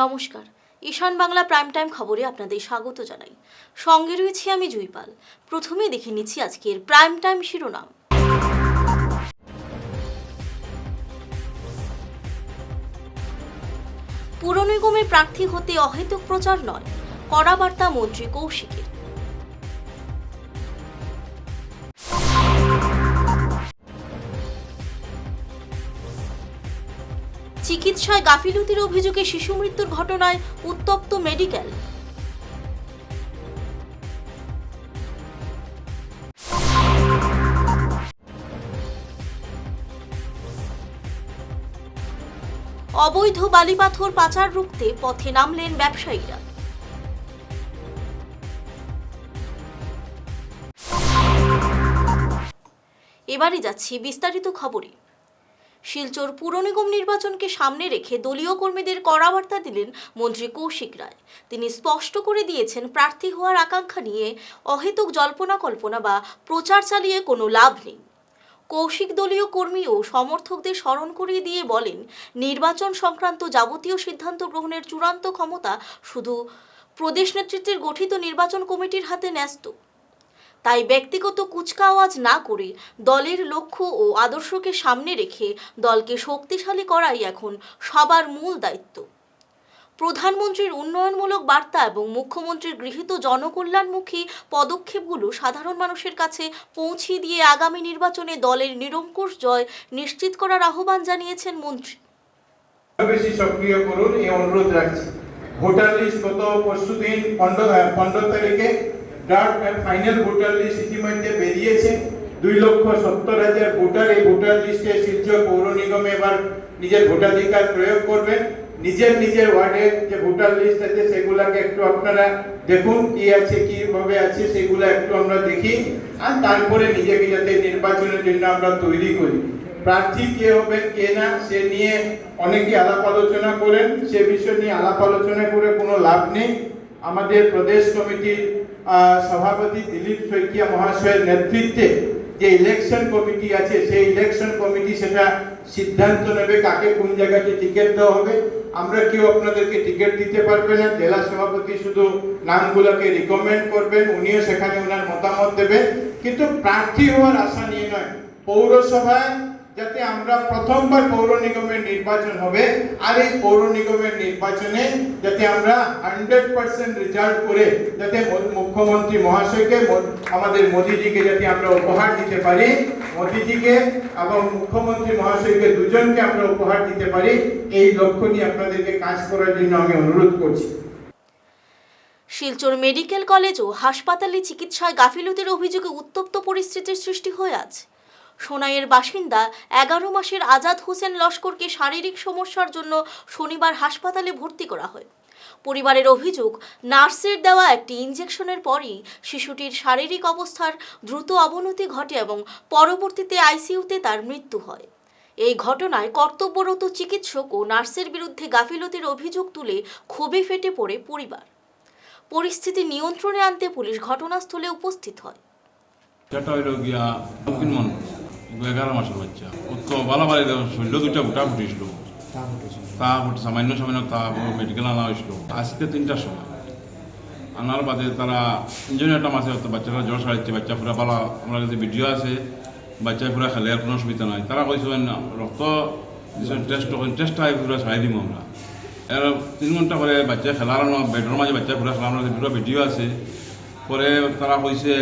নমস্কার, ঈশান Bangla prime time খবরে আপনাদের স্বাগত জানাই। সঙ্গে রয়েছি আমি জুইপাল। প্রথমেই দেখে নিচ্ছি আজকের প্রাইম টাইম শিরোনাম। পুর নিগমে প্রার্থী হতে অহেতুক প্রচার নয়, কড়া বার্তা মন্ত্রী কৌশিকের। চিকিৎসায় গাফিলতির অভিযোগে শিশু মৃত্যুর ঘটনায় উত্তপ্ত মেডিকেল। অবৈধ বালিপাথর পাচার রুখতে পথে নামলেন ব্যবসায়ীরা। এবারে যাচ্ছি বিস্তারিত খবরে। শিলচর পুর নিগম নির্বাচনকে সামনে রেখে দলীয় কর্মীদের কড়া বার্তা দিলেন মন্ত্রী কৌশিক রায়। তিনি স্পষ্ট করে দিয়েছেন, প্রার্থী হওয়ার আকাঙ্ক্ষা নিয়ে অহেতুক জল্পনা কল্পনা বা প্রচার চালিয়ে কোনো লাভ নেই। কৌশিক দলীয় কর্মী ও সমর্থকদের স্মরণ করিয়ে দিয়ে বলেন, নির্বাচন সংক্রান্ত যাবতীয় সিদ্ধান্ত গ্রহণের চূড়ান্ত ক্ষমতা শুধু প্রদেশ নেতৃত্বের গঠিত নির্বাচন কমিটির হাতে ন্যস্ত। তাই ব্যক্তিগত কুচকাওয়াজ না করে দলের লক্ষ্য ও আদর্শকে সামনে রেখে দলকে শক্তিশালী করাই এখন সবার মূল দায়িত্ব। প্রধানমন্ত্রীর উন্নয়নমূলক বার্তা এবং মুখ্যমন্ত্রীর গৃহীত জনকল্যাণমুখী পদক্ষেপগুলো সাধারণ মানুষের কাছে পৌঁছে দিয়ে আগামী নির্বাচনে দলের নিরঙ্কুশ জয় নিশ্চিত করার আহ্বান জানিয়েছেন মন্ত্রী। বেশি সক্রিয় করুন এই অনুরোধ রাখছি। ভোটার লিস্ট গত পরশুদিন 15 তারিখে ড্রাফট ফাইনাল ভোটার লিস্ট ইতিমধ্যে বেরিয়েছে। 2,70,000 ভোটার এই ভোটার লিস্টে শিলচর পৌর নিগমে এবার নিজের ভোটাধিকার প্রয়োগ করবেন। নিজের ওয়ার্ডে যে ভোটার লিস্ট আছে সেগুলোকে একটু আপনারা দেখুন, কি আছে কিভাবে আছে সেগুলো একটু আমরা দেখি, আর তারপরে নিজেকে যাতে নির্বাচনের জন্য আমরা তৈরি করি। প্রার্থী কে হবেন কে না সে নিয়ে অনেকে আলাপ আলোচনা করেন, সে বিষয় নিয়ে আলাপ আলোচনা করে কোনো লাভ নেই। আমাদের প্রদেশ কমিটির সভাপতি দিলীপ শইকিয়া মহাশয়ের নেতৃত্বে যে ইলেকশন কমিটি আছে সেই ইলেকশন কমিটি সেটা সিদ্ধান্ত নেবে কাকে কোন জায়গাতে টিকিট দেওয়া হবে। আমরা কেউ আপনাদেরকে টিকিট দিতে পারবে না, জেলা সভাপতি শুধু নামগুলোকে রিকমেন্ড করবেন, উনিও সেখানে ওনার মতামত দেবেন, কিন্তু প্রার্থী হওয়ার আশা নিয়ে নয়। পৌরসভায় যাতে আমরা প্রথমবার পৌর নিগমের নির্বাচন হবে, আর এই পৌর নিগমের নির্বাচনে যাতে আমরা 100% রেজাল্ট করে যাতে মুখ্যমন্ত্রী মহাশয়কে আমাদের মোদিজিকে যাতে আমরা উপহার দিতে পারি, মোদিজিকে এবং মুখ্যমন্ত্রী মহাশয়কে দুজনকে আমরা উপহার দিতে পারি, এই লক্ষ্য নিয়ে আপনাদেরকে কাজ করার জন্য আমি অনুরোধ করছি। শিলচর মেডিকেল কলেজ ও হাসপাতালে চিকিৎসায় গাফিলতির অভিযোগে উত্তপ্ত পরিস্থিতির সৃষ্টি হয়ে আছে। সোনাইয়ের বাসিন্দা 11 মাসের আজাদ হোসেন লস্করকে শারীরিক সমস্যার জন্য শনিবার হাসপাতালে ভর্তি করা হয়। পরিবারের অভিযোগ, নার্সের দেওয়া একটি ইনজেকশনের পরই শিশুটির শারীরিক অবস্থার দ্রুত অবনতি ঘটে এবং পরবর্তীতে আইসিইউতে তার মৃত্যু হয়। এই ঘটনায় কর্তব্যরত চিকিৎসক ও নার্সের বিরুদ্ধে গাফিলতির অভিযোগ তুলে ক্ষোভে ফেটে পড়ে পরিবার। পরিস্থিতি নিয়ন্ত্রণে আনতে পুলিশ ঘটনাস্থলে উপস্থিত হয়। সেটা হইল গিয়া দক্ষিণ মন 11 মাসের বাচ্চা, তো বালাবাড়ি শরীর 2টা ভুটা ফুটেছিল, তা সামান্য তা মেডিকেল আনা হয়েছিল আজকে 3টার সময়। আনার বাদে তারা ইঞ্জিনিয়ারটা মাসে বাচ্চারা জ্বর সারাচ্ছে, বাচ্চা পুরা পালা, আমার কাছে ভিডিও আছে, বাচ্চা পুরা খেলে আর কোনো অসুবিধা নাই। তারা কইছেন রক্ত টেস্টটা পুরা সারাই দিব আমরা। এর 3 ঘন্টা পরে বাচ্চা খেলার বেডের মাঝে বাচ্চা পুরা খেলা, আমার কাছে পুরো ভিডিও আছে। পরে তারা কইছে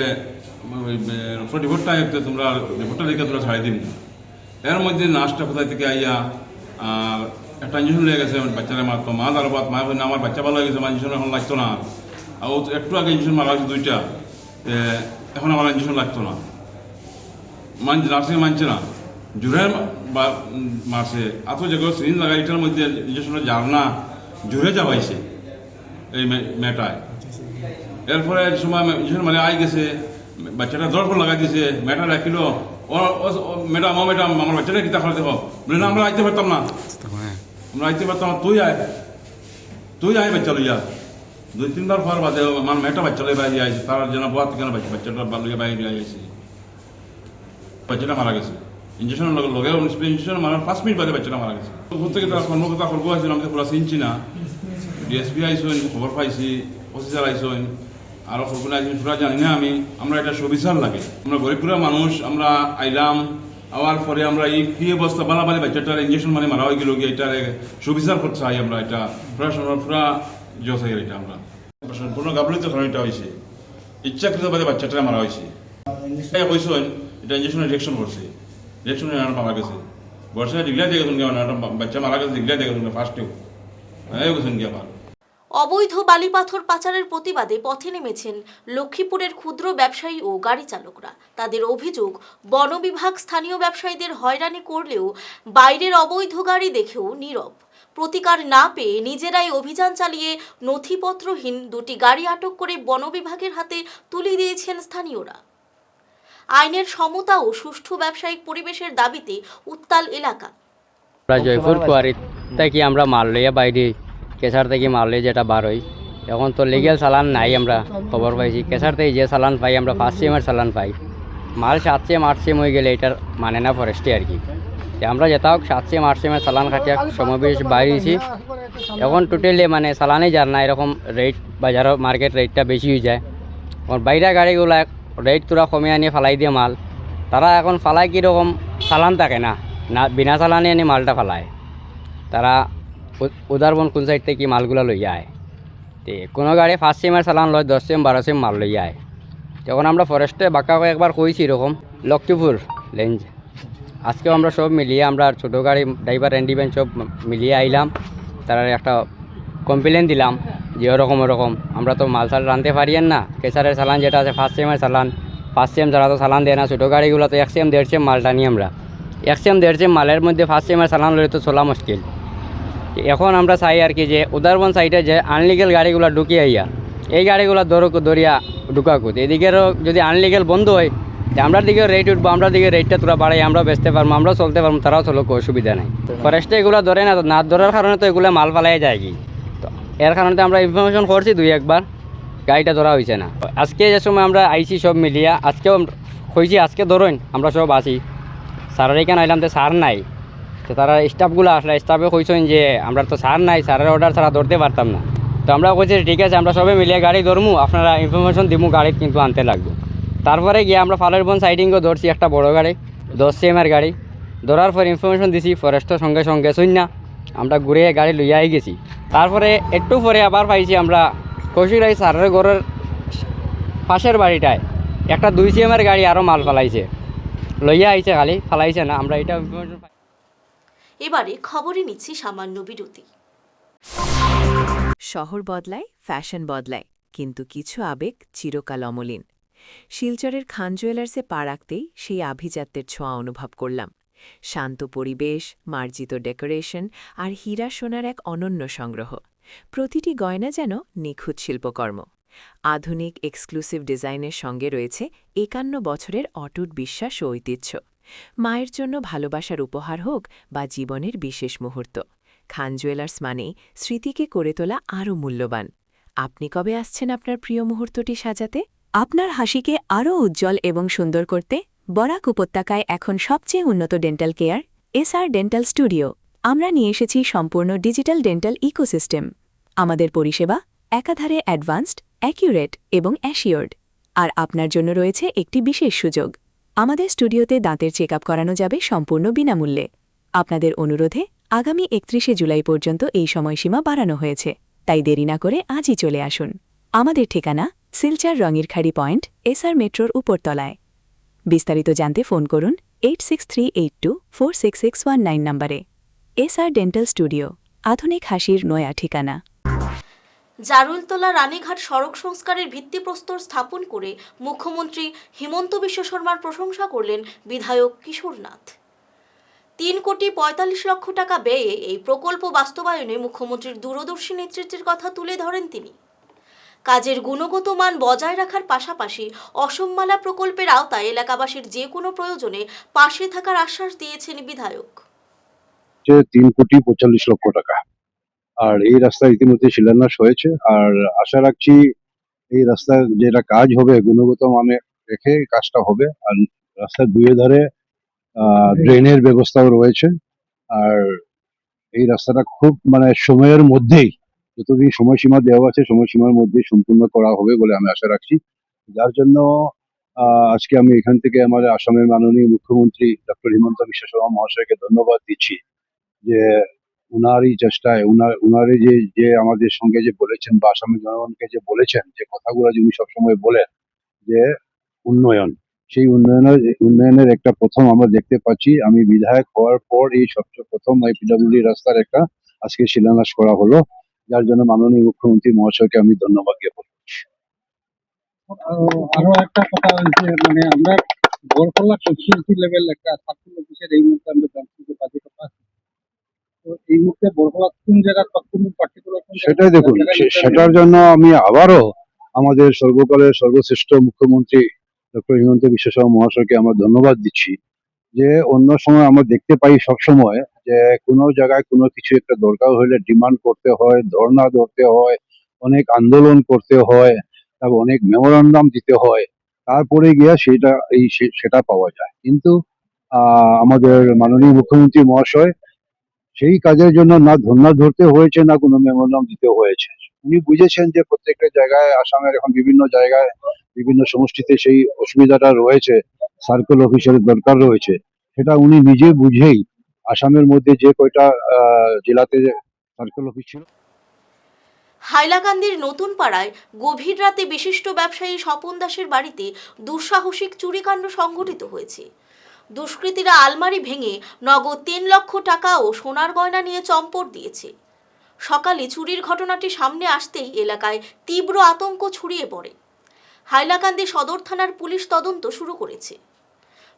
রিপোর্টটা তোমরা রিপোর্টটা দেখে তোমরা ছাড়াই দিন। এর মধ্যে নার্সটা কোথায় থেকে আইয়া একটা ইঞ্জেকশন লেগে গেছে বাচ্চারা মারতো, মা তার বাদ মা না আমার বাচ্চা ভালো হয়ে গেছে, আমার ইঞ্জেকশন এখন লাগতো না। আর একটু আগে ইঞ্জেকশন মারা হয়েছে 2টা, এখন আমার ইঞ্জেকশন লাগতো না। নার্সিং মানছে না, জোরে মারছে, এত যেগুলো সিরিঞ্জ লাগাই এটার মধ্যে ইঞ্জেকশনটা যার না জোরে যাওয়াইছে এই মেয়েটায়। এরপরে সময় ইঞ্জেকশন মানে আই গেছে, বাচ্চাটা দরকার লাগাই দিয়েছে, মেয়েটা রাখিল, ম্যাডাম আমার বাচ্চাটা কিতা খাওয়াতে হোক বলে না, আমরা আইতে পারতাম না, আমরা আইতে পারতাম না, তুই আয় বাচ্চা লইয়া। 2-3 বার পর বাদে আমার মেয়েটা বাচ্চা লই বাইরে আইছে, তার যেন বোয়াতে কেন বাচ্চাটা লইয়া বাইরে আইছে, বাচ্চাটা মারা গেছে। ইঞ্জেকশন লগে ইঞ্জেকশন মারার 5 মিনিট বাদে বাচ্চাটা মারা গেছে। ঘুর থেকে তার কর্মকর্তা করবো আছে, আমাকে পুরো চিনছি না, ডিএসপি আইসেন, খবর পাইছি, অফিসার আইসেন, আরও সরকার আইসেন, পুরা জানি না আমরা এটা সুবিচার লাগে। আমরা গরিবপুরা মানুষ, আমরা আইলাম, আওয়ার পরে আমরা এই কি অবস্থা বালাবালি বাচ্চাটার ইঞ্জেকশন মানে মারা হয়ে গেল গিয়ে এটার সুবিচার করতে চাই আমরা। এটা পুরা জসাই এটা আমরা সম্পূর্ণ গাবলিত কারণ এটা হয়েছে, ইচ্ছাকৃতভাবে বাচ্চাটা মারা হয়েছে। কইসেন এটা ইঞ্জেকশনের রিয়েকশন করছে, রিয়েকশন মারা গেছে। বর্ষায় ডিগলা দিয়ে গেছেন গিয়ে বাচ্চা মারা গেছে, ডিগলা দিয়ে গেছেন ফার্স্টেও গেছেন গিয়ে আবার। অবৈধ বালিপাথর পাচারের প্রতিবাদে পথে নেমেছেন লক্ষ্মীপুরের ক্ষুদ্র ব্যবসায়ী ও গাড়ি চালকরা। তাদের অভিযোগ, বন বিভাগ স্থানীয় ব্যবসায়ীদের হয়রানি করলেও বাইরের অবৈধ গাড়ি দেখেও নীরব। প্রতিকার না পেয়ে নিজেরাই অভিযান চালিয়ে নথিপত্রহীন দুটি গাড়ি আটক করে বন বিভাগের হাতে তুলে দিয়েছেন স্থানীয়রা। আইনের সমতা ও সুষ্ঠু ব্যবসায়িক পরিবেশের দাবিতে উত্তাল এলাকা। জয়পুর কুয়ারি থেকে আমরা মাল লইয়া বাইরে কেশার থেকে মাল লইয়া যেটা বার হই, এখন তো লিগেল চালান নাই। আমরা খবর পাইছি কেশার থেকে যে চালান পাই আমরা 5 CMের চালান পাই। মাল 7 CM 8 CM হয়ে গেলে এটার মানে না ফরেস্টে আর কি। আমরা যেটা হোক 7 CM 8 CMের চালান কাটিয়া সমাবেশ বাইরেছি। এখন টোটালি মানে চালানই যার না, এরকম রেট বাজারও মার্কেট রেটটা বেশি হয়ে যায়। এখন বাইরে গাড়িগুলো রেট তোরা কমে আনিয়ে ফালাই দিয়ে মাল, তারা এখন ফালায় কীরকম চালান থাকে না, বিনা চালানে আনি মালটা ফালায়। তারা উদারবন কোন সাইড থেকে মালগুলো লইয়া আয়, তো কোনো গাড়ি 5 CMের চালান লয়, 10 CM 12 CM মাল লইয়া আয়। তখন আমরা ফরেস্টে বাঁকা একবার কইছি এরকম লক্ষ্মীপুর লেঞ্জ। আজকেও আমরা সব মিলিয়ে আমরা ছোটো গাড়ি ড্রাইভার এন্ডিভেন সব মিলিয়ে আইলাম। তারা একটা কমপ্লেন দিলাম যে ওরকম আমরা তো মাল সাল রানতে পারিয়েন না। কেশারের চালান যেটা আছে 5 CMের চালান, 5 CM যারা তো চালান দেয় না। ছোটো গাড়িগুলো তো 1 CM 1.5 CM মালটা নিই আমরা। 1 CM 1.5 CM মালের মধ্যে 5 CMের চালান লইলে তো চলা মুশকিল। এখন আমরা চাই আর কি যে উদারবন সাইডে যে আনলিগেল গাড়িগুলো ঢুকিয়ে আইয়া এই গাড়িগুলো দরিয়া ঢুকাকুত। এদিকেরও যদি আনলিগেল বন্ধ হয় তো আমরা দিকে রেট উঠবো, আমরা দিকে রেটটা তোরা বাড়াই, আমরা বেচতে পারবো, আমরাও চলতে পারবো, তারাও চলো, কোনো অসুবিধা নাই। ফরেস্টে এগুলো ধরে না ধরার কারণে তো এগুলো মাল ফালাই যায় কি। তো এর কারণে তো আমরা ইনফরমেশন করছি 2-1 গাড়িটা ধরা হয়েছে না। আজকে যে সময় আমরা আইছি সব মিলিয়া, আজকেও হয়েছি, আজকে ধরুন আমরা সব আসি। স্যারের এখানে আইলাম তো স্যার নাই, তো তারা স্টাফগুলো আসলে স্টাফে কইছেন যে আমরা তো স্যার নাই, স্যারের অর্ডার ছাড়া ধরতে পারতাম না। তো আমরা কইছি ঠিক আছে আমরা সবাই মিলিয়ে গাড়ি ধরমু, আপনারা ইনফরমেশন দিমু, গাড়ি কিন্তু আনতে লাগবে। তারপরে গিয়ে আমরা ফালেরবন সাইডিংও ধরছি একটা বড় গাড়ি, 10 CMের গাড়ি। ধরার পর ইনফরমেশন দিছি, ফরেস্টের সঙ্গে শুন না আমরা ঘুরে গাড়ি লইয়াই গেছি। তারপরে একটু পরে আবার পাইছি আমরা কৌশিক স্যারের ঘরের পাশের বাড়িটায় একটা 2 CMের গাড়ি আরও মাল ফালাইছে, লইয়া আইছে, খালি ফালাইছে না। আমরা এটা ইনফরমেশন। এবারে খবরে নিচ্ছি সামান্য বিরতি। শহর বদলায়, ফ্যাশন বদলায়, কিন্তু কিছু আবেগ চিরকাল অমলিন। শিলচরের খান জুয়েলার্সে পা রাখতেই সেই আভিজাত্যের ছোঁয়া অনুভব করলাম। শান্ত পরিবেশ, মার্জিত ডেকোরেশন আর হীরা সোনার এক অনন্য সংগ্রহ। প্রতিটি গয়না যেন নিখুঁত শিল্পকর্ম। আধুনিক এক্সক্লুসিভ ডিজাইনের সঙ্গে রয়েছে 51 বছরের অটুট বিশ্বাস ও ঐতিহ্য। মায়ের জন্য ভালোবাসার উপহার হোক বা জীবনের বিশেষ মুহূর্ত, খান জুয়েলার্স মানেই স্মৃতিকে করে তোলা আরও মূল্যবান। আপনি কবে আসছেন আপনার প্রিয় মুহূর্তটি সাজাতে? আপনার হাসিকে আরও উজ্জ্বল এবং সুন্দর করতে বরাক উপত্যকায় এখন সবচেয়ে উন্নত dental care SR dental studio. আমরা নিয়ে এসেছি সম্পূর্ণ ডিজিটাল ডেন্টাল ইকোসিস্টেম। আমাদের পরিষেবা একাধারে অ্যাডভান্সড, অ্যাকিউরেট এবং অ্যাসিওর্ড। আর আপনার জন্য রয়েছে একটি বিশেষ সুযোগ। আমাদের স্টুডিওতে দাঁতের চেকআপ করানো যাবে সম্পূর্ণ বিনামূল্যে। আপনাদের অনুরোধে আগামী 31 জুলাই পর্যন্ত এই সময়সীমা বাড়ানো হয়েছে, তাই দেরি না করে আজই চলে আসুন। আমাদের ঠিকানা শিলচর রঙিরখাড়ি পয়েন্ট, SR মেট্রোর উপরতলায়। বিস্তারিত জানতে ফোন করুন 8638246619 নম্বরে। SR ডেন্টাল স্টুডিও, আধুনিক হাসির নয়া ঠিকানা। জারুলতলা রানীঘাট সড়ক সংস্কারের ভিত্তিপ্রস্তর স্থাপন করে মুখ্যমন্ত্রী হিমন্ত বিশ্ব শর্মার প্রশংসা করলেন বিধায়ক কিশোরনাথ। 3,45 লক্ষ টাকা ব্যয়ে এই প্রকল্প বাস্তবায়নে মুখ্যমন্ত্রীর দূরদর্শী নেতৃত্বের কথা তুলে ধরেন তিনি। কাজের গুণগত মান বজায় রাখার পাশাপাশি অসমমালা প্রকল্পের আওতায় এলাকাবাসীর যে কোনো প্রয়োজনে পাশে থাকার আশ্বাস দিয়েছেন বিধায়ক। 3,45 লক্ষ টাকা, আর এই রাস্তা ইতিমধ্যে শিলান্যাস হয়েছে। আর আশা রাখছি এই রাস্তা যেটা কাজ হবে গুণগত মানে রেখে কাজটা হবে। আর রাস্তার দুই ধারে ড্রেনের ব্যবস্থাও রয়েছে। আর এই রাস্তাটা খুব মানে সময়ের মধ্যেই যতদিন সময়সীমা দেওয়া আছে সময়সীমার মধ্যে সম্পূর্ণ করা হবে বলে আমি আশা রাখছি। যার জন্য আজকে আমি এখান থেকে আমাদের আসামের মাননীয় মুখ্যমন্ত্রী ডক্টর হিমন্ত বিশ্ব শর্মা মহাশয়কে ধন্যবাদ দিচ্ছি যে উনারই চেষ্টায় উনারই যে আমাদের সঙ্গে যে বলেছেন বা আসামের জনগণকে যে বলেছেন যে কথাগুলো যে উনি সবসময় বলেন যে উন্নয়ন, সেই উন্নয়নের একটা প্রথম আমরা দেখতে পাচ্ছি। আমি বিধায়ক হওয়ার পর এই সবচেয়ে প্রথম এই পিডব্লিউডি রাস্তার একটা আজকে শিলান্যাস করা হলো, যার জন্য মাননীয় মুখ্যমন্ত্রী মহাশয়কে আমি ধন্যবাদ জ্ঞাপন করছি। আরো একটা কথা হয়েছে, মানে আমরা বরকল্লা কনস্টিটিউন্সি লেভেল একটা সার্কেল অফিসের এই মুহূর্তে আমরা জানছি যে বাজেট পাচ্ছি। তো এই মুহূর্তে বরকল্লা কোন জায়গার বা কোন পার্টিকুলার সেটাই দেখুন, সেটার জন্য আমি আবারও আমাদের সর্বকালের সর্বশ্রেষ্ঠ মুখ্যমন্ত্রী ডক্টর হিমন্ত বিশ্ব শর্মা মহাশয়কে আমরা ধন্যবাদ দিচ্ছি যে অন্য সময় আমরা দেখতে পাই সব সময় যে কোনো জায়গায় কোনো কিছু একটা দরকার হলে ডিমান্ড করতে হয়, ধর্ণা ধরতে হয়, অনেক আন্দোলন করতে হয়, তারপর অনেক মেমোরান্ডাম দিতে হয়, তারপরে গিয়ে সেটা পাওয়া যায়। কিন্তু আমাদের মাননীয় মুখ্যমন্ত্রী মহাশয় সেই কাজের জন্য না ধর্ণা ধরতে হয়েছে না কোনো মেমোরান্ডাম দিতে হয়েছে। উনি বুঝেছেন যে প্রত্যেকটা জায়গায় আসামের এখন বিভিন্ন জায়গায় বিভিন্ন সমষ্টিতে সেই অসুবিধাটা রয়েছে, সার্কেল অফিসের দরকার রয়েছে। সেটা উনি নিজে বুঝেই আসামের মধ্যে যে কয়টা জেলাতে সার্কেল অফিস ছিল। হাইলাকান্দির নতুন পাড়ায় গভীর রাতে বিশিষ্ট ব্যবসায়ী স্বপন দাসের বাড়িতে দুঃসাহসিক চুরিকাণ্ড সংঘটিত হয়েছে। দুষ্কৃতীরা আলমারি ভেঙে নগদ 3 লক্ষ টাকা ও সোনার গয়না নিয়ে চম্পট দিয়েছে। সকালে চুরির ঘটনাটি সামনে আসতেই এলাকায় তীব্র আতঙ্ক ছড়িয়ে পড়ে। হাইলাকান্দি সদর থানার পুলিশ তদন্ত শুরু করেছে।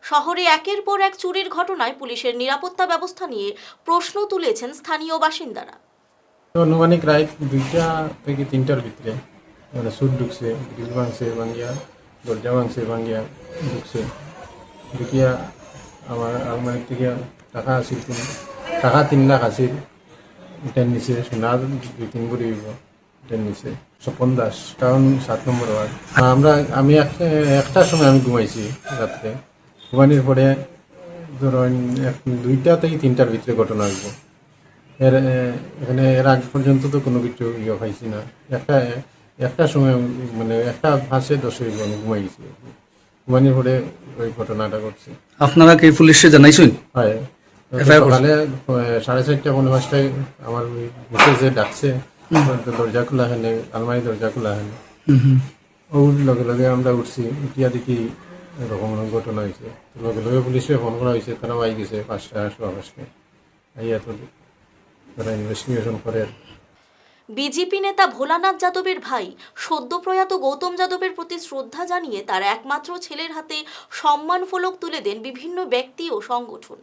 শহরে একের পর এক চুরির ঘটনায় পুলিশের নিরাপত্তা ব্যবস্থা নিয়ে প্রশ্ন তুলেছেন স্থানীয় বাসিন্দারা। আনুমানিক রাত 2টা থেকে 3টার ভিতরে মানে সুট ঢুকছে, গ্রিল ভাঙছে ভাঙিয়া, দরজা ভাঙছে ভাঙিয়া ঢুকছে। ঢুকিয়া আমার আলমারি থেকে টাকা আসিল, টাকা 3 লাখ আসিল, এটার নিচে সোনার 2-3 ভরি এটার নিচে। স্বপন দাস, টাউন 7 নম্বর ওয়ার্ড। আমি একটার সময় আমি ঘুমাইছি রাত্রে। ঘুমানোর পরে ধরেন 2টা থেকে 3টার ভিতরে ঘটনা হইব। এখানে এর আগ পর্যন্ত তো কোনো কিছু পাইছি না। একটা সময় মানে 1:05-10 আমি ঘুমাই গেছি। ঘুমানোর পরে ওই ঘটনাটা ঘটছে। আপনারা কি পুলিশে জানাইছেন? হয়, সকালে 4:30-5টায় আমার বুঝে যে ডাকছে, দরজা খোলা হেন, আলমারি দরজা খোলা হেন। ওর লগে লগে আমরা উঠছি, উঠিয়া দেখি এরকম ঘটনা হয়েছে। লগে লগে পুলিশে ফোন করা হয়েছে, তারা আই গেছে 5:00-5:15 আইয়া তো তারা ইনভেস্টিগেশন করে। বিজেপি নেতা ভোলানাথ যাদবের ভাই সদ্য প্রয়াত গৌতম যাদবের প্রতি শ্রদ্ধা জানিয়ে তার একমাত্র ছেলের হাতে সম্মান ফলক তুলে দেন বিভিন্ন ব্যক্তি ও সংগঠন।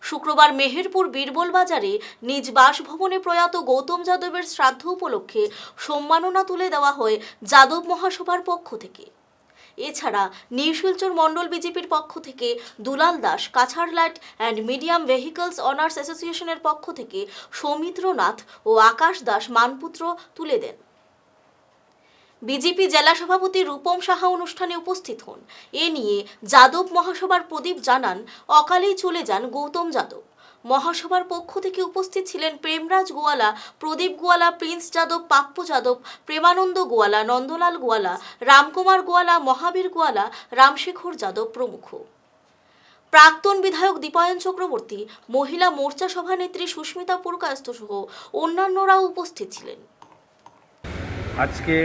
শুক্রবার মেহেরপুর বীরবল বাজারে নিজ বাসভবনে প্রয়াত গৌতম যাদবের শ্রাদ্ধ উপলক্ষে সম্মাননা তুলে দেওয়া হয় যাদব মহাসভার পক্ষ থেকে। এছাড়া নিউ শিলচর মণ্ডল বিজেপির পক্ষ থেকে Dulal Das, Cachar light and medium vehicles owners অ্যাসোসিয়েশনের পক্ষ থেকে সৌমিত্রনাথ ও আকাশ দাস মানপুত্র তুলে দেন। বিজেপি জেলা সভাপতি রূপম সাহা অনুষ্ঠানে উপস্থিত হন। এ নিয়ে যাদব মহাসভার প্রদীপ জানান, অকালেই চলে যান গৌতম যাদব। মহাসভার পক্ষ থেকে উপস্থিত ছিলেন প্রেমরাজ গোয়ালা, প্রদীপ গোয়ালা, প্রিন্স যাদব, পাপ্পু যাদব, প্রেমানন্দ গোয়ালা, নন্দলাল গোয়ালা, রামকুমার গোয়ালা, মহাবীর গোয়ালা, রামশেখর যাদব প্রমুখ। প্রাক্তন বিধায়ক দীপায়ন চক্রবর্তী, মহিলা মোর্চা সভানেত্রী সুস্মিতা পুরকায়স্থ সহ অন্যান্যরাও উপস্থিত ছিলেন। আজকে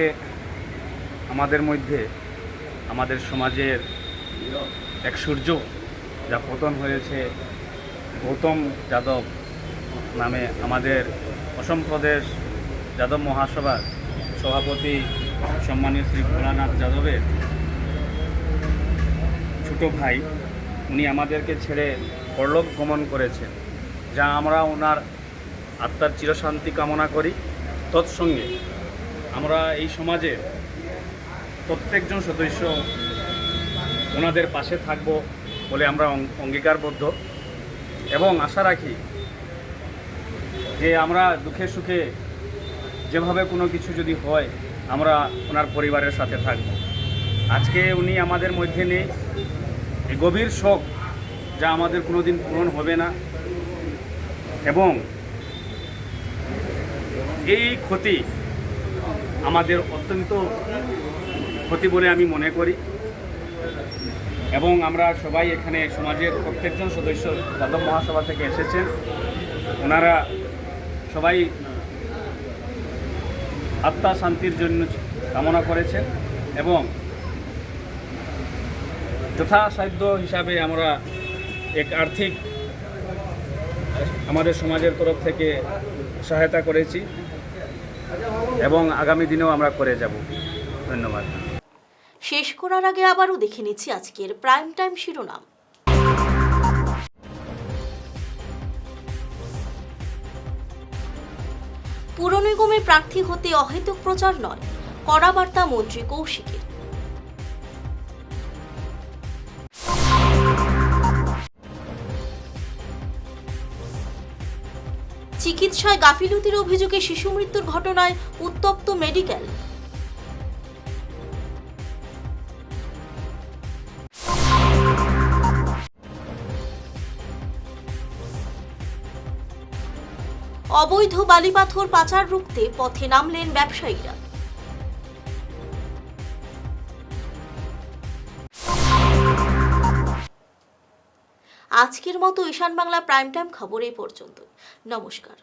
আমাদের মধ্যে আমাদের সমাজের এক সূর্য যা পতন হয়েছে, গৌতম যাদব নামে আমাদের অসম প্রদেশ যাদব মহাসভার সভাপতি সম্মানীয় শ্রী ভোলানাথ যাদবের ছোট ভাই, উনি আমাদেরকে ছেড়ে পরলোক গমন করেছেন, যা আমরা ওনার আত্মার চিরশান্তি কামনা করি। তৎসঙ্গে আমরা এই সমাজে প্রত্যেকজন সদস্য ওনাদের পাশে থাকব বলে আমরা অঙ্গীকারবদ্ধ এবং আশা রাখি যে আমরা দুঃখে সুখে যেভাবে কোনো কিছু যদি হয় আমরা ওনার পরিবারের সাথে থাকব। আজকে উনি আমাদের মধ্যে নেই, এই গভীর শোক যা আমাদের কোনো দিন পূরণ হবে না এবং এই ক্ষতি আমাদের অত্যন্ত ক্ষতি বলে আমি মনে করি এবং আমরা সবাই এখানে সমাজের প্রত্যেকজন সদস্য যাদব মহাসভা থেকে এসেছেন। ওনারা সবাই আত্মা শান্তির জন্য কামনা করেছেন এবং যথাসাধ্য হিসাবে আমরা এক আর্থিক আমাদের সমাজের তরফ থেকে সহায়তা করেছি এবং আগামী দিনেও আমরা করে যাব। ধন্যবাদ। শেষ করার আগে আবারও দেখে নিচ্ছি আজকের প্রাইম টাইম শিরোনাম। পুর নিগমে প্রার্থী হতে অহেতুক প্রচার নয়, কড়া বার্তা মন্ত্রী কৌশিকের। চিকিৎসায় গাফিলতির অভিযোগে শিশু মৃত্যুর ঘটনায় উত্তপ্ত মেডিকেল। অবৈধ বালিপাথর পাচার রুখতে পথে নামলেন ব্যবসায়ীরা। আজকের মতো ঈশান বাংলা প্রাইম টাইম খবর এই পর্যন্ত। নমস্কার।